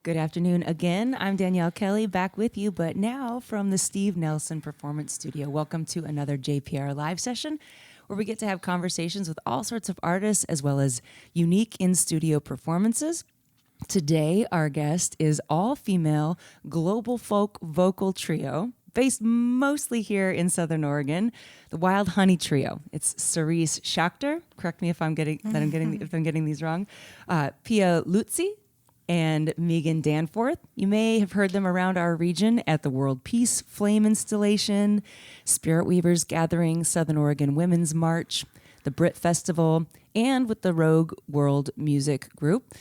Good afternoon again. I'm Danielle Kelly back with you, but now from the Steve Nelson Performance Studio. Welcome to another JPR live session where we get to have conversations with all sorts of artists as well as unique in-studio performances. Today, our guest is all-female global folk vocal trio based mostly here in Southern Oregon, the Wild Honey Trio. It's Cyrise Schachter. Correct me if I'm getting these wrong. Peia and Megan Danforth. You may have heard them around our region at the World Peace Flame Installation, Spirit Weavers Gathering, Southern Oregon Women's March, the Brit Festival, and with the Rogue World Music Group.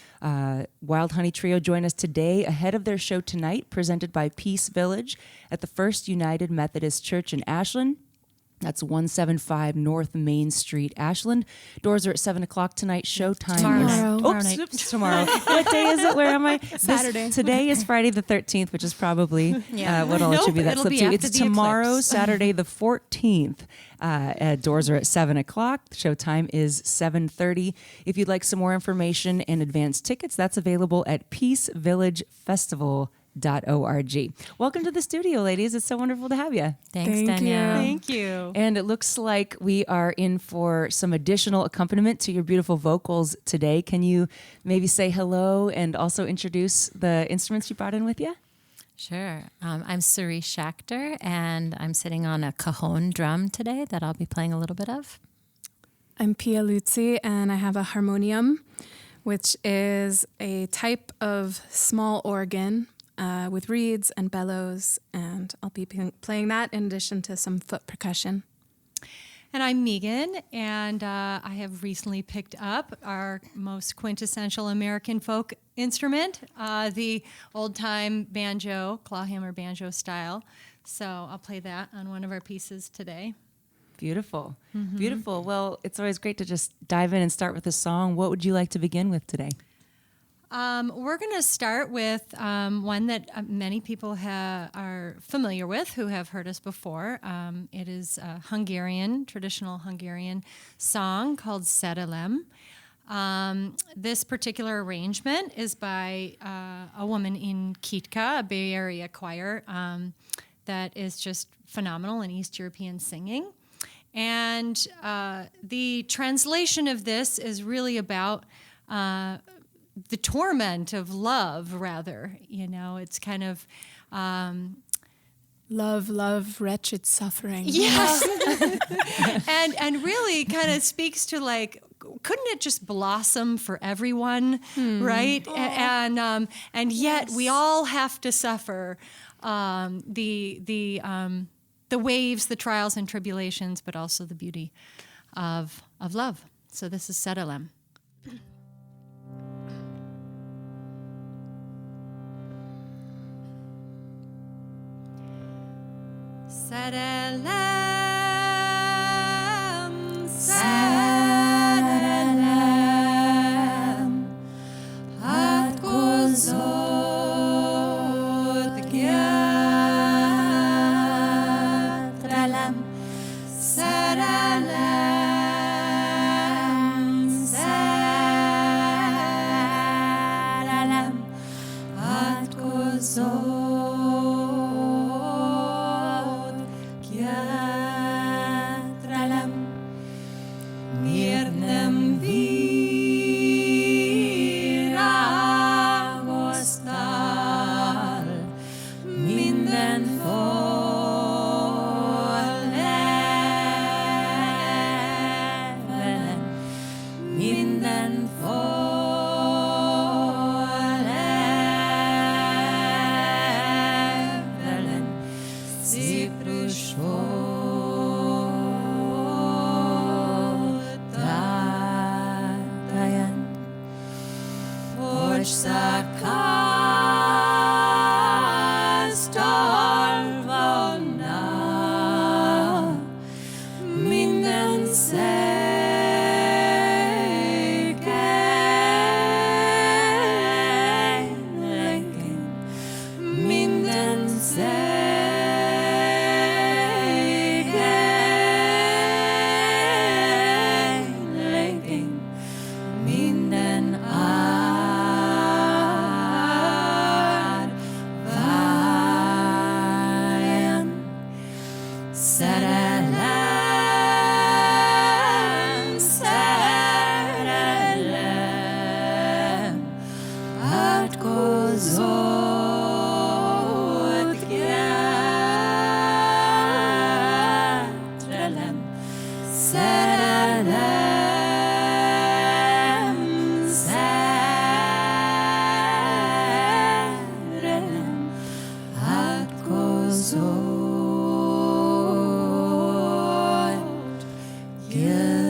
Wild Honey Trio join us today ahead of their show tonight, presented by Peace Village at the First United Methodist Church in Ashland. That's 175 North Main Street, Ashland. Doors are at 7 o'clock tonight. Showtime tomorrow. What day is it? Where am I? Saturday. Today is Friday the 13th, which is probably what I'll attribute that slip to. It's tomorrow, Saturday the 14th. Doors are at 7 o'clock. Showtime is 7:30. If you'd like some more information and advance tickets, that's available at peacevillagefestival.org. Welcome to the studio, ladies. It's so wonderful to have you. Thanks, Danielle. Thank you. And it looks like we are in for some additional accompaniment to your beautiful vocals today. Can you maybe say hello and also introduce the instruments you brought in with you? Sure. I'm Cyrise Schachter, and I'm sitting on a cajon drum today that I'll be playing a little bit of. I'm Peia, and I have a harmonium, which is a type of small organ with reeds and bellows, and I'll be playing that in addition to some foot percussion. And I'm Megan, and I have recently picked up our most quintessential American folk instrument, the old-time banjo, clawhammer banjo style. So I'll play that on one of our pieces today. Beautiful. Mm-hmm. Beautiful. Well, it's always great to just dive in and start with a song. What would you like to begin with today? We're going to start with one that many people are familiar with who have heard us before. It is a traditional Hungarian song called Szerelem. This particular arrangement is by a woman in Kitka, a Bay Area choir that is just phenomenal in East European singing. And the translation of this is really about the torment of love, rather. You know, it's kind of... Love, wretched suffering. Yes. and really kind of speaks to, like, couldn't it just blossom for everyone, right? Oh. And yet we all have to suffer the waves, the trials and tribulations, but also the beauty of love. So this is Szerelem. Szerelem, szerelem, átkozott gyátrelem, szerelem, szerelem, átkozott. átkozott gyertelem, szerelem, szerelem, átkozott gyertelem.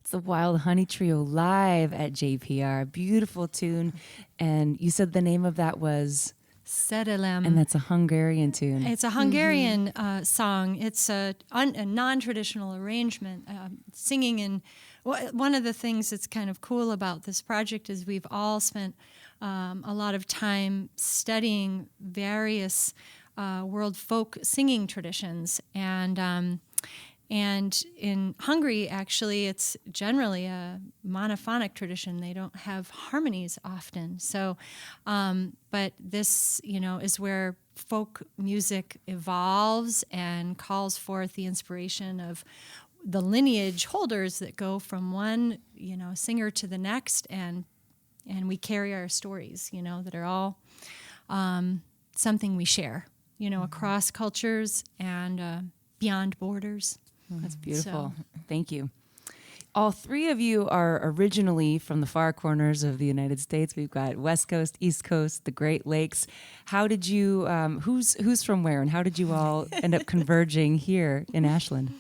It's the Wild Honey Trio live at JPR. Beautiful tune. And you said the name of that was? Szerelem. And that's a Hungarian tune. It's a Hungarian song. It's a non-traditional arrangement, singing in. One of the things that's kind of cool about this project is we've all spent a lot of time studying various world folk singing traditions, and in Hungary, actually, it's generally a monophonic tradition. They don't have harmonies often. So, but this, is where folk music evolves and calls forth the inspiration of the lineage holders that go from one, singer to the next, and we carry our stories, that are all something we share, across cultures and beyond borders. That's beautiful. Thank you. All three of you are originally from the far corners of the United States. We've got West Coast, East Coast, the Great Lakes. How did you, who's from where, and how did you all end up converging here in Ashland?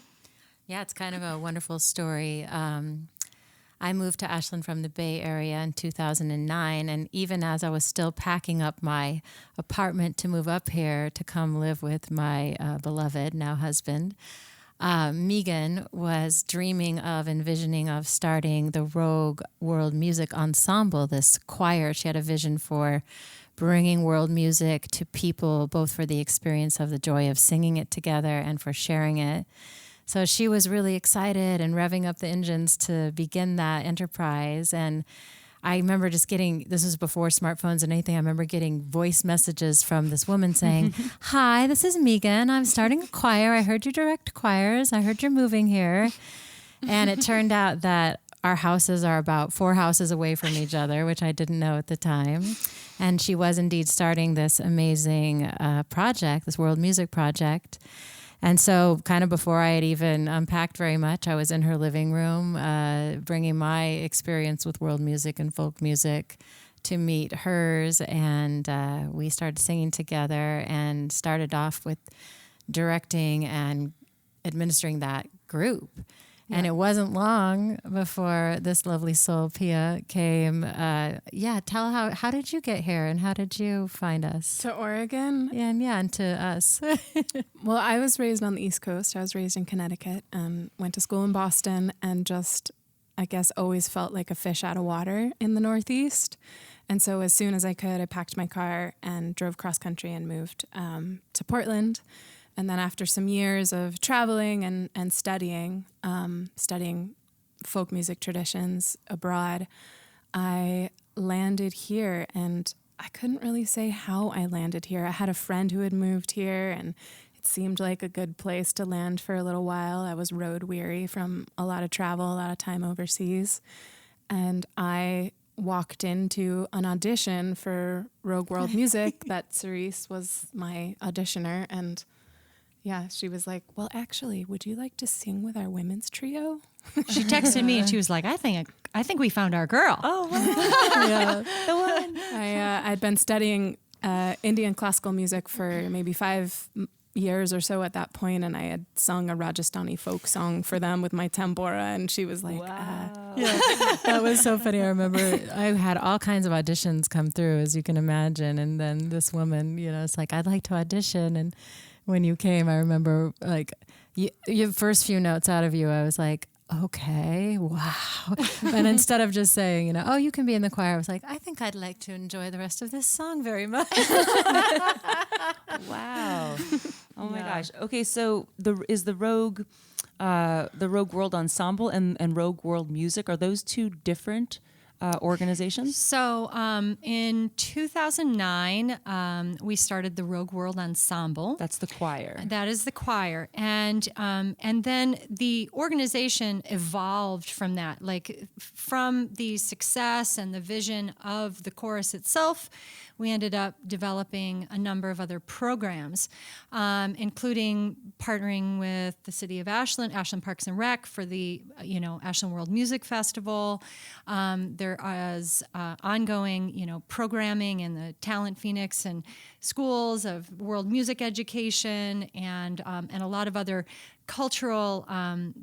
Yeah, it's kind of a wonderful story. I moved to Ashland from the Bay Area in 2009, and even as I was still packing up my apartment to move up here to come live with my beloved, now husband, Megan was dreaming of, envisioning of starting the Rogue World Music Ensemble, this choir. She had a vision for bringing world music to people, both for the experience of the joy of singing it together and for sharing it. So she was really excited and revving up the engines to begin that enterprise. And I remember just getting, this was before smartphones and anything, I remember getting voice messages from this woman saying, "Hi, this is Megan. I'm starting a choir. I heard you direct choirs. I heard you're moving here." And it turned out that our houses are about 4 houses away from each other, which I didn't know at the time. And she was indeed starting this amazing project, this world music project. And so kind of before I had even unpacked very much, I was in her living room, bringing my experience with world music and folk music to meet hers. And we started singing together and started off with directing and administering that group. Yeah. And it wasn't long before this lovely soul, Peia, came. Tell how did you get here and how did you find us? To Oregon? And to us. Well, I was raised on the East Coast. I was raised in Connecticut and went to school in Boston and just, I guess, always felt like a fish out of water in the Northeast. And so as soon as I could, I packed my car and drove cross country and moved to Portland. And then after some years of traveling and studying folk music traditions abroad, I landed here, and I couldn't really say how I landed here. I had a friend who had moved here, and it seemed like a good place to land for a little while. I was road weary from a lot of travel, a lot of time overseas. And I walked into an audition for Rogue World Music that Cyrise was my auditioner, and yeah, she was like, "Well, actually, would you like to sing with our women's trio?" She texted me and she was like, I think we found our girl. Oh, wow. Yeah, the one. I'd been studying Indian classical music for maybe 5 years or so at that point, and I had sung a Rajasthani folk song for them with my tambura, and she was like, Wow. Yeah, that was so funny. I remember I had all kinds of auditions come through, as you can imagine, and then this woman, it's like, "I'd like to audition," and when you came, I remember like your first few notes out of you, I was like, "Okay, wow." And instead of just saying, "Oh, you can be in the choir," I was like, "I think I'd like to enjoy the rest of this song very much." Wow. Oh my gosh. Okay, so the Rogue World Ensemble and Rogue World Music, are those two different organizations? So in 2009, we started the Rogue World Ensemble. That's the choir. That is the choir, and then the organization evolved from that, like from the success and the vision of the chorus itself. We ended up developing a number of other programs, including partnering with the city of Ashland Parks and Rec for the Ashland World Music Festival. There is ongoing programming in the Talent Phoenix and schools of world music education and a lot of other cultural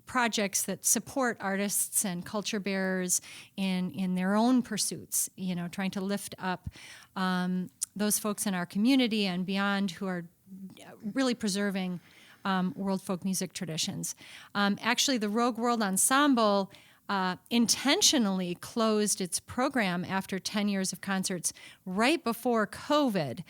projects that support artists and culture bearers in their own pursuits, trying to lift up those folks in our community and beyond who are really preserving world folk music traditions. Actually, the Rogue World Ensemble intentionally closed its program after 10 years of concerts right before COVID,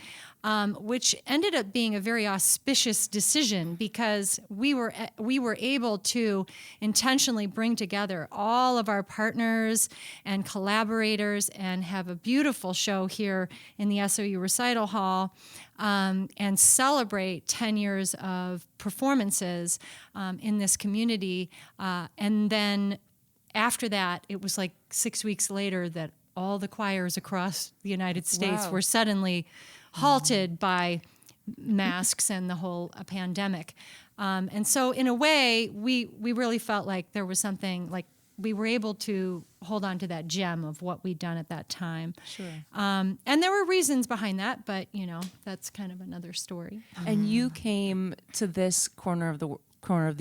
which ended up being a very auspicious decision because we were able to intentionally bring together all of our partners and collaborators and have a beautiful show here in the SOU Recital Hall and celebrate 10 years of performances in this community. And then after that, it was like 6 weeks later that all the choirs across the United States were suddenly halted by masks and the whole pandemic. And so in a way, we really felt like there was something, like we were able to hold on to that gem of what we'd done at that time. Sure. And there were reasons behind that, but, that's kind of another story. And you came to this corner of the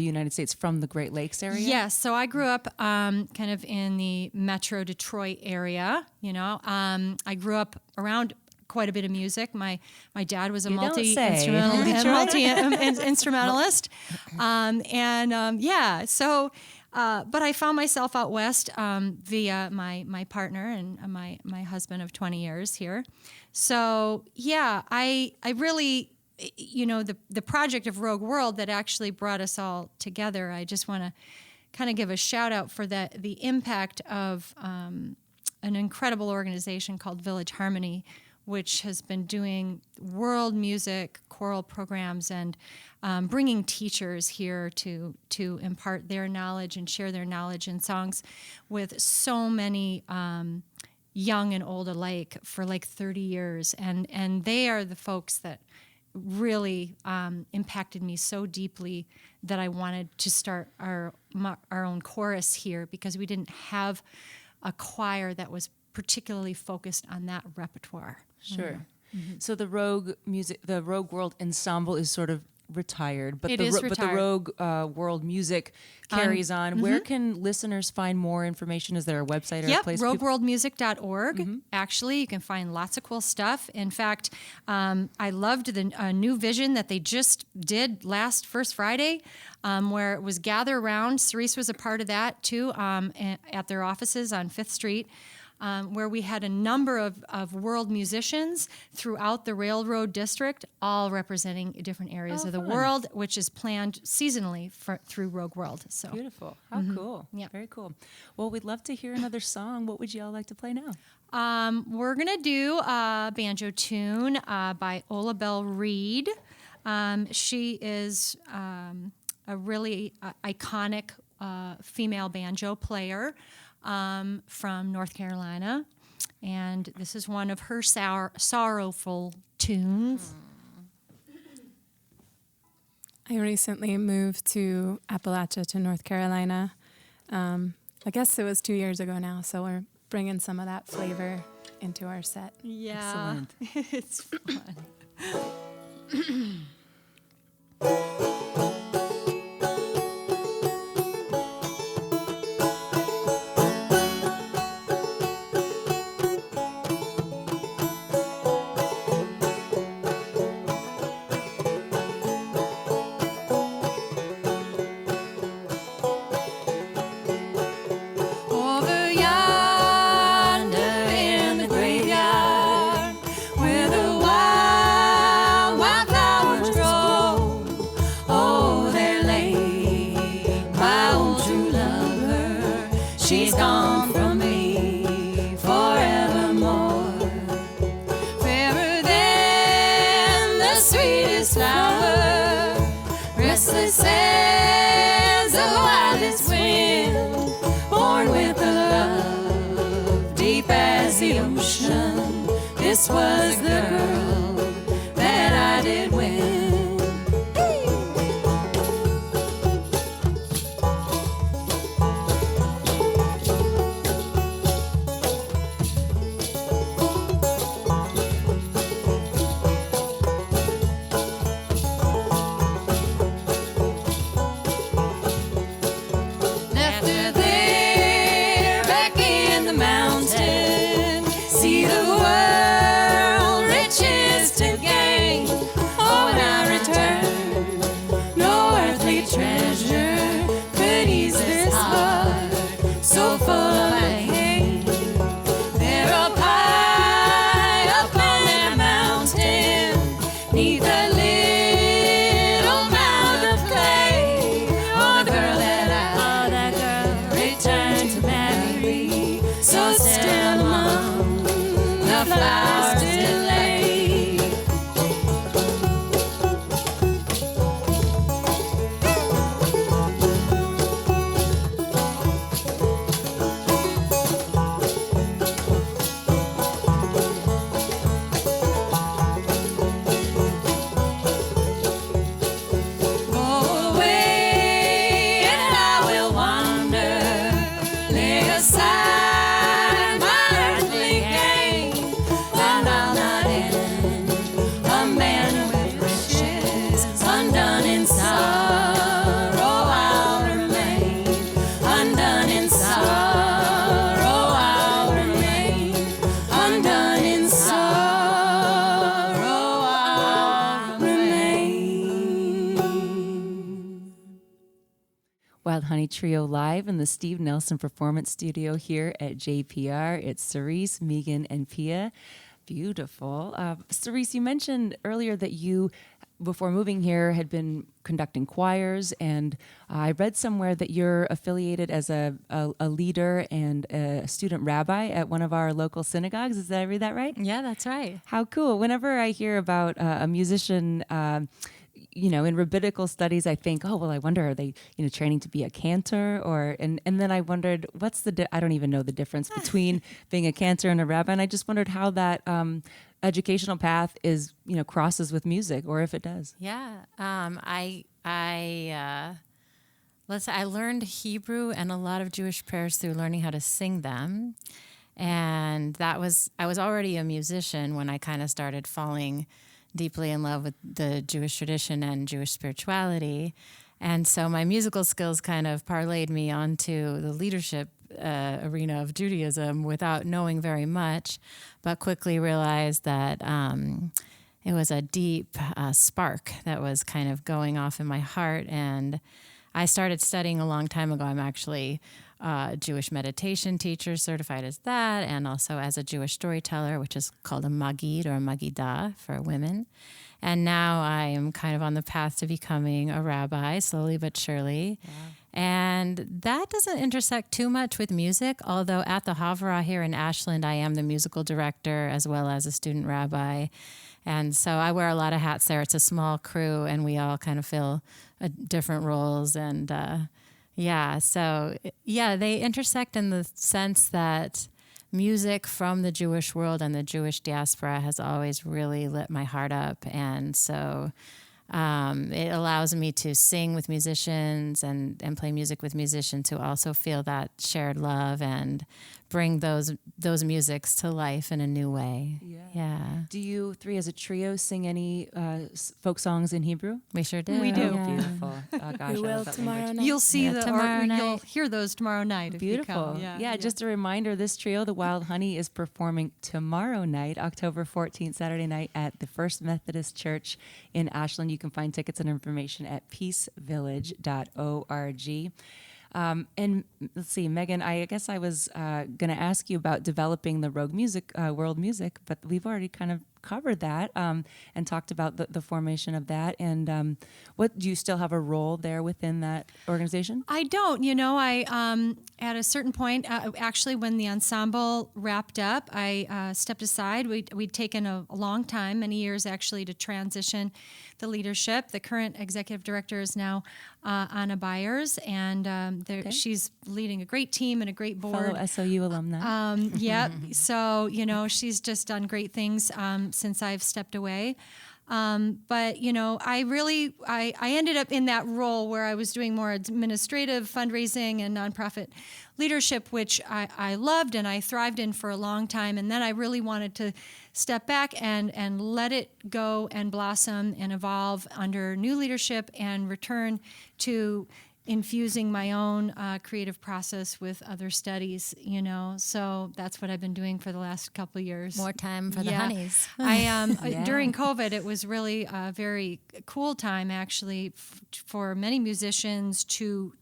United States from the Great Lakes area? Yes. So I grew up kind of in the Metro Detroit area. I grew up around quite a bit of music. My dad was a multi-instrumentalist. But I found myself out west via my partner and my husband of 20 years here. So yeah, I really, the project of Rogue World that actually brought us all together, I just want to kind of give a shout out for the impact of an incredible organization called Village Harmony, which has been doing world music choral programs and bringing teachers here to impart their knowledge and share their knowledge in songs with so many young and old alike for like 30 years. And they are the folks that really impacted me so deeply that I wanted to start our own chorus here because we didn't have a choir that was particularly focused on that repertoire. Sure. Mm-hmm. So the Rogue World Ensemble is sort of retired, but It the is but the retired. Rogue World Music carries on. Where can listeners find more information? Is there a website or a place? rogueworldmusic.org. Actually, you can find lots of cool stuff. In fact, I loved the new vision that they just did first Friday, where it was Gather Around. Cyrise was a part of that too, at their offices on 5th Street. Where we had a number of world musicians throughout the Railroad District, all representing different areas of the world, which is planned seasonally through Rogue World. So Beautiful. How cool. Yeah. Very cool. Well, we'd love to hear another song. What would you all like to play now? We're going to do a banjo tune by Ola Belle Reed. She is a really iconic female banjo player. From North Carolina, and this is one of her sorrowful tunes. I recently moved to Appalachia, to North Carolina. I guess it was 2 years ago now, so we're bringing some of that flavor into our set. Yeah, Excellent. it's fun. Over yonder in the graveyard, where the wild, wild flowers grow, oh, there lay my old true lover. She's gone from me This was the girl that I did win. Left her there back in the mountain. See the world, riches to gain. Oh, when I return, no earthly treasure could ease this heart so full of pain. There up high, up on that mountain, neath a little mound of clay. Oh, the girl that I returned to marry, so still among the flowers still lay. Go away and I will wander, lay aside my earthly gain, and I'll not end a man with riches, undone in sorrow I'll remain, undone in sorrow I'll remain, undone in sorrow I'll remain. Wild Honey Trio live in the Steve Nelson Performance Studio here at JPR. It's Cyrise, Megan, and Peia. Beautiful. Cyrise, you mentioned earlier that you, before moving here, had been conducting choirs, and I read somewhere that you're affiliated as a leader and a student rabbi at one of our local synagogues. Did I read that right? Yeah, that's right. How cool. Whenever I hear about a musician, in rabbinical studies, I think, oh, well, I wonder, are they, training to be a cantor? And then I wondered, I don't even know the difference between being a cantor and a rabbi. And I just wondered how that educational path is, crosses with music, or if it does. Yeah. Let's say I learned Hebrew and a lot of Jewish prayers through learning how to sing them. And I was already a musician when I kind of started falling deeply in love with the Jewish tradition and Jewish spirituality. And so my musical skills kind of parlayed me onto the leadership arena of Judaism without knowing very much, but quickly realized that it was a deep spark that was kind of going off in my heart. And I started studying a long time ago. I'm actually a Jewish meditation teacher, certified as that, and also as a Jewish storyteller, which is called a Magid or a Magidah for women. And now I am kind of on the path to becoming a rabbi, slowly but surely. Wow. And that doesn't intersect too much with music, although at the Havurah here in Ashland, I am the musical director as well as a student rabbi. And so I wear a lot of hats there. It's a small crew, and we all kind of fill different roles. And they intersect in the sense that music from the Jewish world and the Jewish diaspora has always really lit my heart up. And so it allows me to sing with musicians and play music with musicians who also feel that shared love and bring those musics to life in a new way. Yeah. Do you three as a trio sing any folk songs in Hebrew? We sure do. We do. Oh, beautiful. Oh, gosh, We I will love that tomorrow language. night. You'll see tomorrow night. you'll hear those tomorrow night. If you Beautiful. come. Yeah, just a reminder, this trio, the Wild Honey, is performing tomorrow night, October 14th, Saturday night, at the First Methodist Church in Ashland. You can find tickets and information at peacevillage.org. And let's see, Megan, I guess I was going to ask you about developing the Rogue Music, world music, but we've already kind of covered that and talked about the formation of that. And what do you still have a role there within that organization? I don't. I at a certain point, actually, when the ensemble wrapped up, I stepped aside. We'd taken a long time, many years actually, to transition the leadership. The current executive director is now Anna Byers, and she's leading a great team and a great board. Fellow SOU alumni. Yeah. So, she's just done great things since I've stepped away. But, I ended up in that role where I was doing more administrative fundraising and nonprofit leadership, which I loved and I thrived in for a long time. And then I really wanted to step back and let it go and blossom and evolve under new leadership and return to infusing my own creative process with other studies, So that's what I've been doing for the last couple of years. More time for the honeys. During COVID, it was really a very cool time, actually, for many musicians to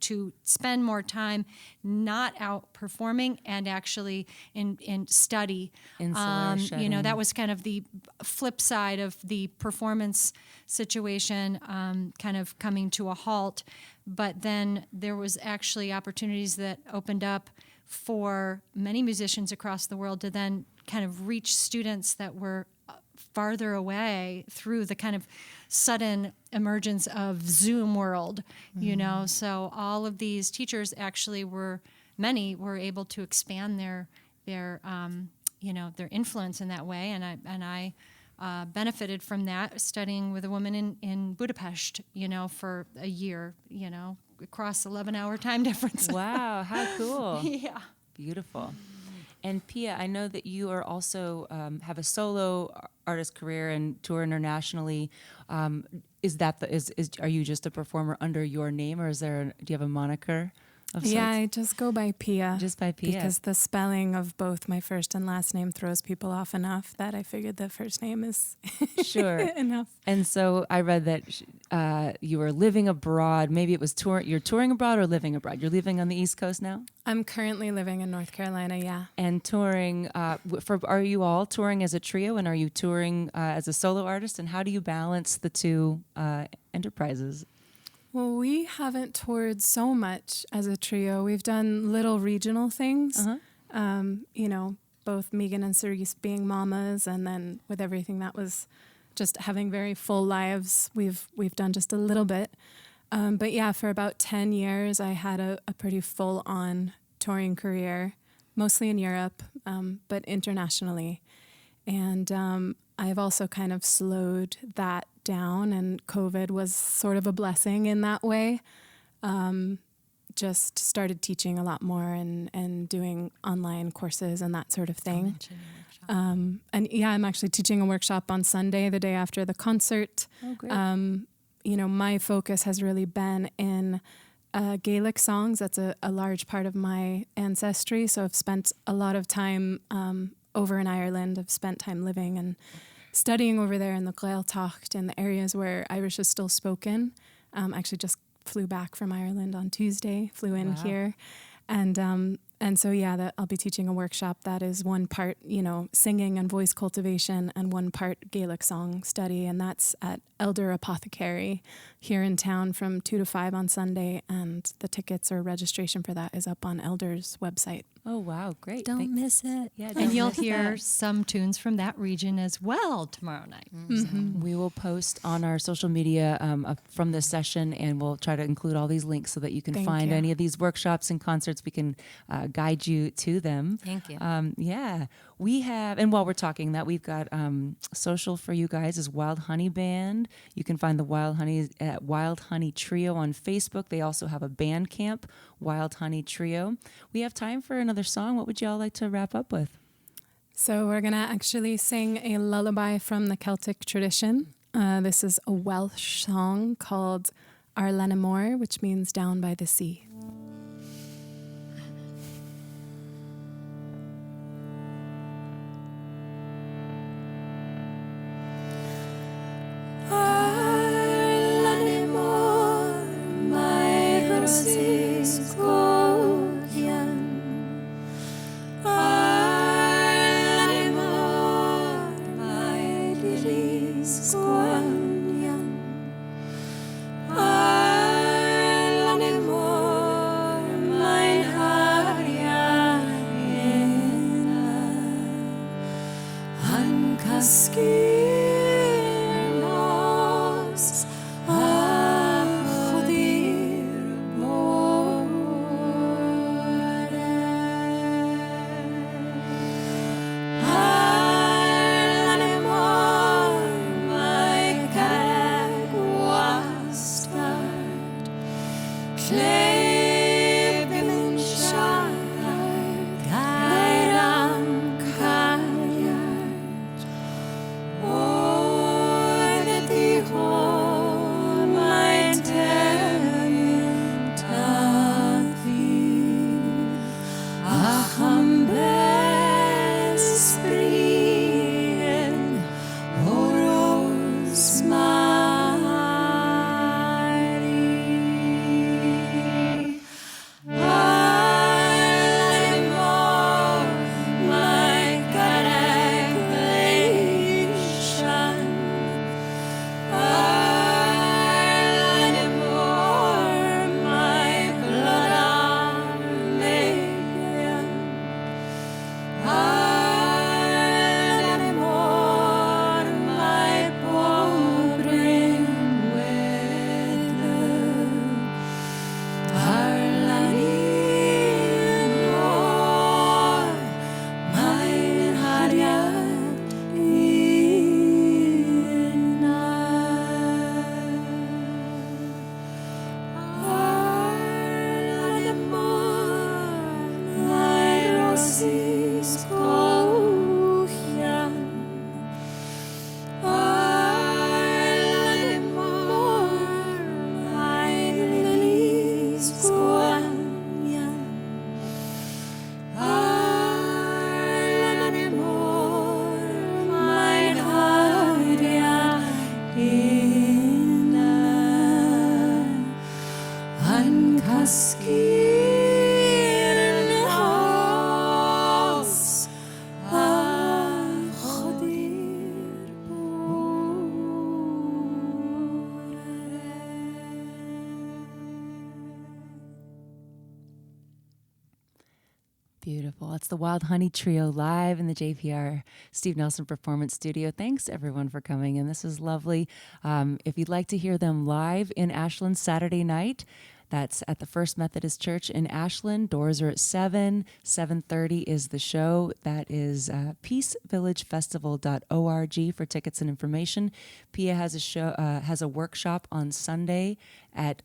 spend more time not out performing and actually in study. That was kind of the flip side of the performance situation, kind of coming to a halt. But then there was actually opportunities that opened up for many musicians across the world to then kind of reach students that were farther away through the kind of sudden emergence of Zoom world, So all of these teachers actually many were able to expand their influence in that way, and I benefited from that, studying with a woman in Budapest, for a year, across 11-hour time difference. Wow, how cool. Yeah. Beautiful. And Peia, I know that you are also have a solo artist career and tour internationally. Are you just a performer under your name, or do you have a moniker of sorts? Yeah, I just go by Peia. Just by Peia. Because the spelling of both my first and last name throws people off enough that I figured the first name is sure enough. And so I read that you were living abroad. Maybe it was you're touring abroad or living abroad. You're living on the East Coast now? I'm currently living in North Carolina, yeah. And touring, are you all touring as a trio, and are you touring as a solo artist? And how do you balance the two enterprises? Well, we haven't toured so much as a trio. We've done little regional things, both Megan and Cyrise being mamas, and then with everything that was just having very full lives, we've done just a little bit. But yeah, for about 10 years, I had a pretty full-on touring career, mostly in Europe, but internationally. And I've also kind of slowed that down, and COVID was sort of a blessing in that way. Just started teaching a lot more and doing online courses and that sort of thing. And yeah, I'm actually teaching a workshop on Sunday, the day after the concert. Oh, great. My focus has really been in Gaelic songs. That's a large part of my ancestry. So I've spent a lot of time over in Ireland. I've spent time living and studying over there in the Gaeltacht, in the areas where Irish is still spoken. Actually just flew back from Ireland on Tuesday, flew in here. And so, yeah, that I'll be teaching a workshop that is one part, singing and voice cultivation, and one part Gaelic song study. And that's at Elder Apothecary here in town from 2 to 5 on Sunday. And the tickets or registration for that is up on Elder's website. Oh, wow. Great. Don't miss it. Yeah, And you'll miss hear that. some tunes from that region as well tomorrow night. Mm-hmm. We will post on our social media from this session, and we'll try to include all these links so that you can Thank find you. any of these workshops and concerts. We can guide you to them. Thank you. Yeah, we have, and while we're talking that, we've got social for you guys is Wild Honey Band. You can find the Wild Honey at Wild Honey Trio on Facebook. They also have a band camp, Wild Honey Trio. We have time for another song. What would y'all like to wrap up with? So we're going to actually sing a lullaby from the Celtic tradition. This is a Welsh song called Ar Lenamor, which means down by the sea. Skirnos a chodí Beautiful. It's the Wild Honey Trio live in the JPR Steve Nelson Performance Studio. Thanks, everyone, for coming in. This is lovely. If you'd like to hear them live in Ashland Saturday night, that's at the First Methodist Church in Ashland. Doors are at 7. 7:30 is the show. That is peacevillagefestival.org for tickets and information. Peia has a workshop on Sunday at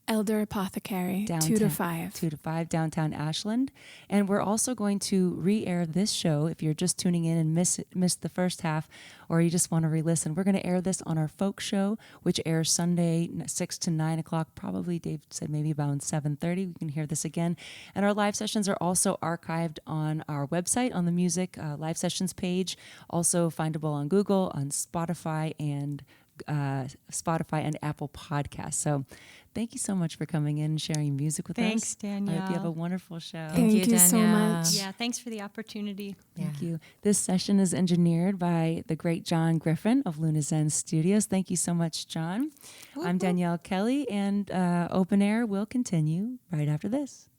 Elder Apothecary, 2 to 5. 2 to 5, downtown Ashland. And we're also going to re-air this show. If you're just tuning in and missed the first half, or you just want to re-listen, we're going to air this on our folk show, which airs Sunday 6 to 9 o'clock, probably, Dave said maybe about 7:30. We can hear this again. And our live sessions are also archived on our website, on the music live sessions page, also findable on Google, on Spotify, and Apple Podcasts. So thank you so much for coming in and sharing music with us. Thanks, Danielle. I hope you have a wonderful show. Thank you so Danielle. much. Yeah, thanks for the opportunity. Thank you. This session is engineered by the great John Griffin of Luna Zen Studios. Thank you so much, John. I'm Danielle Kelly, and Open Air will continue right after this.